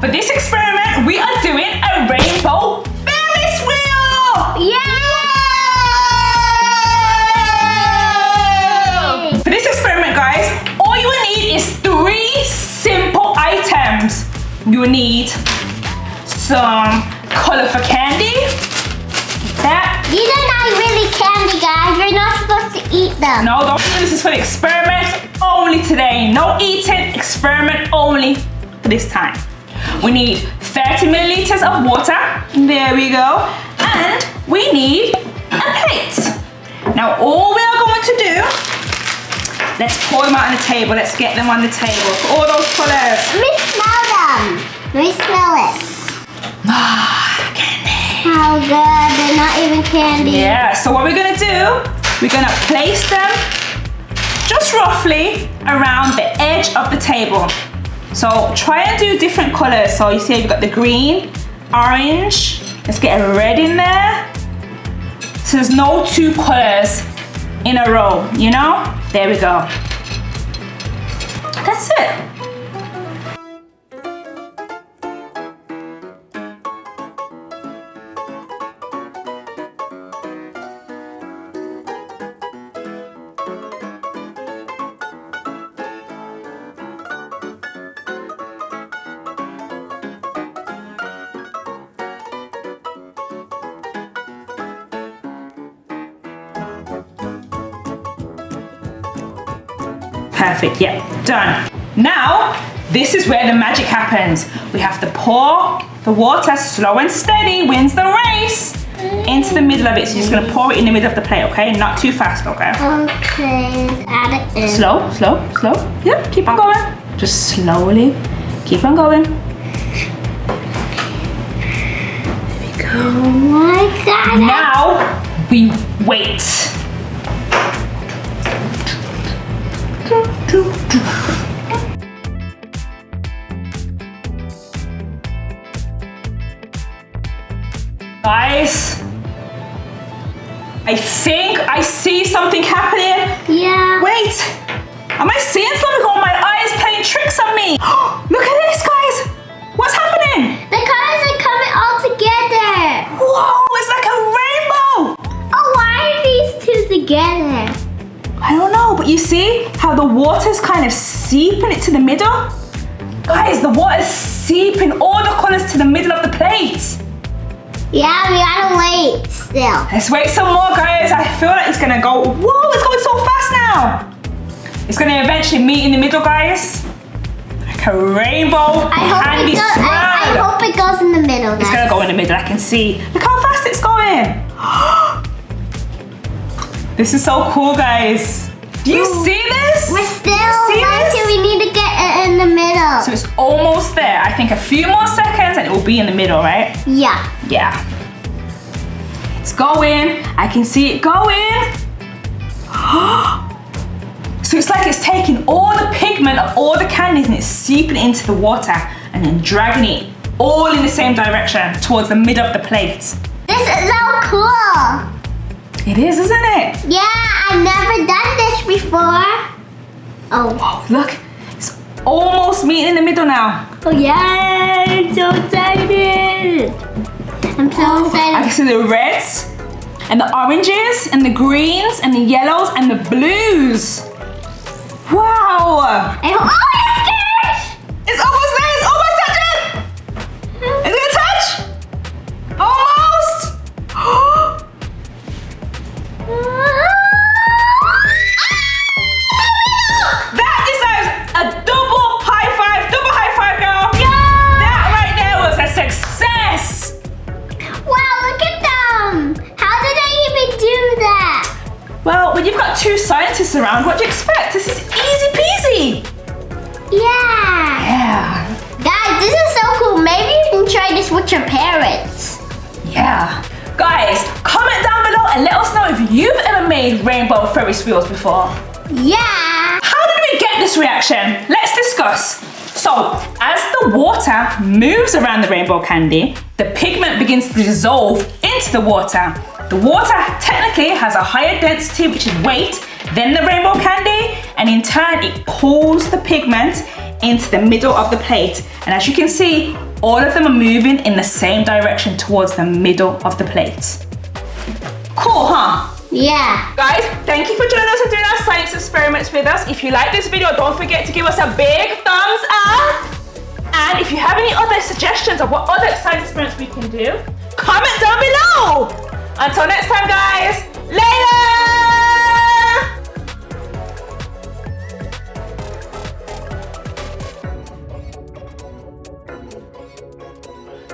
For this experiment, we are doing a rainbow ferris wheel! Yay! For this experiment, guys, all you will need is 3 simple items. You will need some colourful candy. That. These are not really candy, guys. You're not supposed to eat them. No, don't. This is for the experiment only today. No eating, experiment only for this time. We need 30 milliliters of water. There we go. And we need a plate. Now, all we are going to do, let's pour them out on the table. Let's get them on the table. All those colours. Let me smell them. Let me smell it. Candy. How good. They're not even candy. Yeah, so what we're going to do, we're going to place them just roughly around the edge of the table. So try and do different colours. So you see you've got the green, orange. Let's get a red in there. So there's no 2 colours in a row, you know? There we go. That's it. Perfect, yeah, done. Now, this is where the magic happens. We have to pour the water slow and steady, wins the race, into the middle of it. So you're just gonna pour it in the middle of the plate, okay? Not too fast, okay? Okay, add it in. Slow, slow, slow. Yep, keep on going. Just slowly, keep on going. There we go. Oh my God. Now, we wait. Guys, I think I see something happening. Yeah. Wait, am I seeing something? Oh, my eye is playing tricks on me. Look at this, guys. What's happening? The colors are coming all together. Whoa, it's like a rainbow. Oh, why are these 2 together? I don't know, but you see how the water's kind of seeping it to the middle? Guys, the water's seeping all the colours to the middle of the plate. Yeah, we gotta wait still. Let's wait some more, guys. I feel like it's gonna go, whoa, it's going so fast now. It's gonna eventually meet in the middle, guys. Like a rainbow candy swirl. I hope it goes in the middle, guys. It's gonna go in the middle, I can see. Look how fast it's going. This is so cool, guys. Do you see this? We're still working. We need to get it in the middle. So it's almost there. I think a few more seconds and it will be in the middle, right? Yeah. Yeah. It's going. I can see it going. So it's like it's taking all the pigment of all the candies and it's seeping into the water and then dragging it all in the same direction towards the middle of the plate. This is so cool. It is, isn't it? Yeah, I've never done this before. Oh. Whoa, look. It's almost meeting in the middle now. Oh, yeah. I'm so excited. I'm so excited. I can see the reds and the oranges and the greens and the yellows and the blues. Wow. Oh, it's scared. It's almost there. It's almost touching. Is it gonna touch? Almost. That deserves a double high five, girl. Yeah. That right there was a success. Wow, look at them. How did I even do that? Well, when you've got 2 scientists around, what do you expect? This is easy peasy. Yeah. Yeah. Guys, this is so cool. Maybe you can try this with your parents. Yeah. Guys, comment down below and let us know if you've ever made rainbow Ferris wheels before. Yeah. How did we get this reaction? Let's discuss. So, as the water moves around the rainbow candy, the pigment begins to dissolve into the water. The water technically has a higher density, which is weight, than the rainbow candy, and in turn it pulls the pigment into the middle of the plate. And as you can see, all of them are moving in the same direction towards the middle of the plate. Cool, huh? Yeah. Guys, thank you for joining us and doing our science experiments with us. If you like this video, don't forget to give us a big thumbs up. And if you have any other suggestions of what other science experiments we can do, comment down below. Until next time, guys. Later.